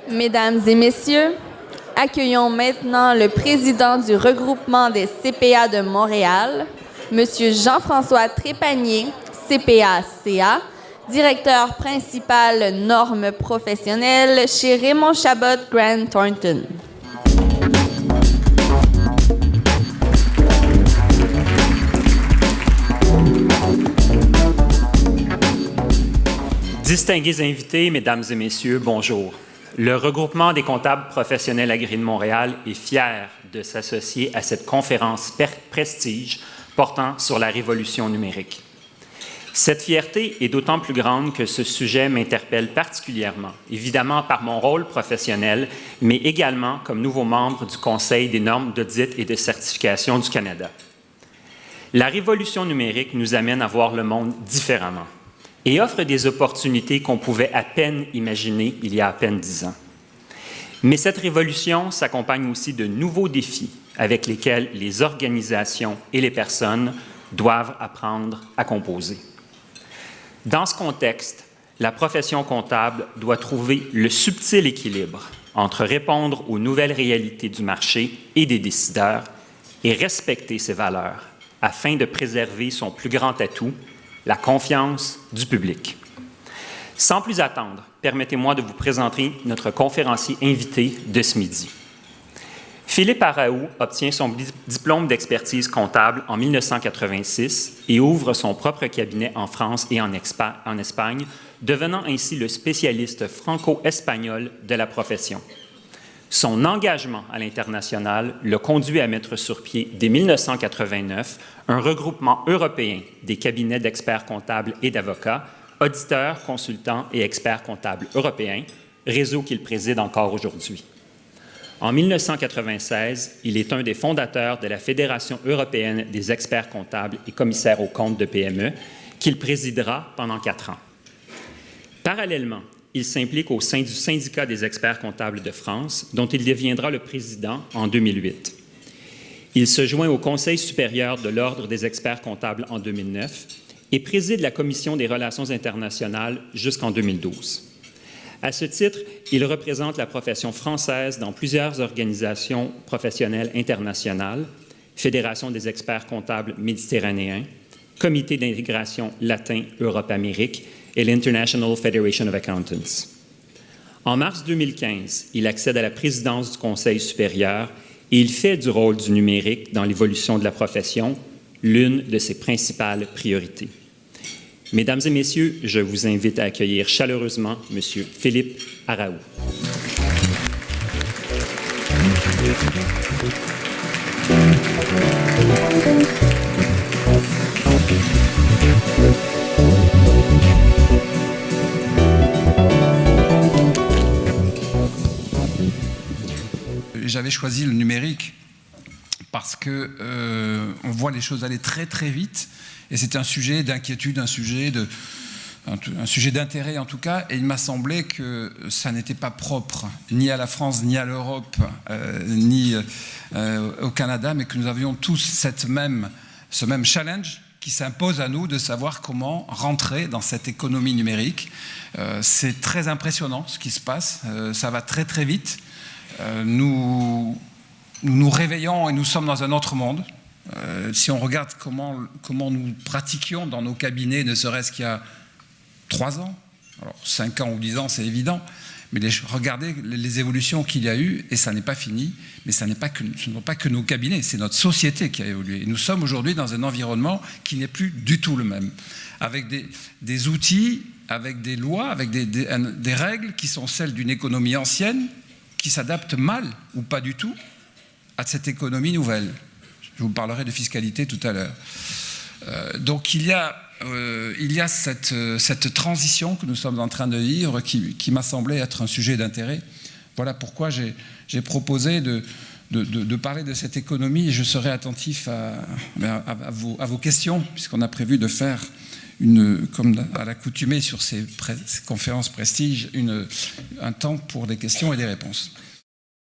Mesdames et messieurs, accueillons maintenant le président du regroupement des CPA de Montréal, M. Jean-François Trépanier, CPA-CA, directeur principal normes professionnelles chez Raymond Chabot Grant Thornton. Distingués invités, mesdames et messieurs, bonjour. Le regroupement des comptables professionnels agréés de Montréal est fier de s'associer à cette conférence prestige portant sur la révolution numérique. Cette fierté est d'autant plus grande que ce sujet m'interpelle particulièrement, évidemment par mon rôle professionnel, mais également comme nouveau membre du Conseil des normes d'audit et de certification du Canada. La révolution numérique nous amène à voir le monde différemment et offre des opportunités qu'on pouvait à peine imaginer il y a à peine 10 ans. Mais cette révolution s'accompagne aussi de nouveaux défis avec lesquels les organisations et les personnes doivent apprendre à composer. Dans ce contexte, la profession comptable doit trouver le subtil équilibre entre répondre aux nouvelles réalités du marché et des décideurs et respecter ses valeurs afin de préserver son plus grand atout, la confiance du public. Sans plus attendre, permettez-moi de vous présenter notre conférencier invité de ce midi. Philippe Araou obtient son diplôme d'expertise comptable en 1986 et ouvre son propre cabinet en France et en Espagne, devenant ainsi le spécialiste franco-espagnol de la profession. Son engagement à l'international le conduit à mettre sur pied, dès 1989, un regroupement européen des cabinets d'experts comptables et d'avocats, auditeurs, consultants et experts comptables européens, réseau qu'il préside encore aujourd'hui. En 1996, il est un des fondateurs de la Fédération européenne des experts comptables et commissaires aux comptes de PME, qu'il présidera pendant 4 ans. Parallèlement, il s'implique au sein du Syndicat des experts comptables de France, dont il deviendra le président en 2008. Il se joint au Conseil supérieur de l'Ordre des experts comptables en 2009 et préside la Commission des relations internationales jusqu'en 2012. À ce titre, il représente la profession française dans plusieurs organisations professionnelles internationales, Fédération des experts comptables méditerranéens, Comité d'intégration latin Europe-Amérique et l'International Federation of Accountants. En mars 2015, il accède à la présidence du Conseil supérieur et il fait du rôle du numérique dans l'évolution de la profession l'une de ses principales priorités. Mesdames et messieurs, je vous invite à accueillir chaleureusement M. Philippe Araou. J'avais choisi le numérique parce que on voit les choses aller très très vite et c'est un sujet d'inquiétude, un sujet d'intérêt en tout cas, et il m'a semblé que ça n'était pas propre ni à la France, ni à l'Europe, ni au Canada, mais que nous avions tous ce même challenge qui s'impose à nous de savoir comment rentrer dans cette économie numérique. C'est très impressionnant ce qui se passe, ça va très très vite. Nous nous réveillons et nous sommes dans un autre monde. Si on regarde comment nous pratiquions dans nos cabinets, ne serait-ce qu'il y a 3 ans, alors 5 ans ou 10 ans, c'est évident, mais regardez les évolutions qu'il y a eu, et ça n'est pas fini, mais ce ne sont pas que nos cabinets, c'est notre société qui a évolué. Et nous sommes aujourd'hui dans un environnement qui n'est plus du tout le même, avec des outils, avec des lois, avec des règles qui sont celles d'une économie ancienne, qui s'adaptent mal, ou pas du tout, à cette économie nouvelle. Je vous parlerai de fiscalité tout à l'heure. Donc il y a cette transition que nous sommes en train de vivre qui m'a semblé être un sujet d'intérêt. Voilà pourquoi j'ai proposé de parler de cette économie et je serai attentif à vos questions, puisqu'on a prévu de faire, comme à l'accoutumée sur ces conférences prestige, un temps pour des questions et des réponses.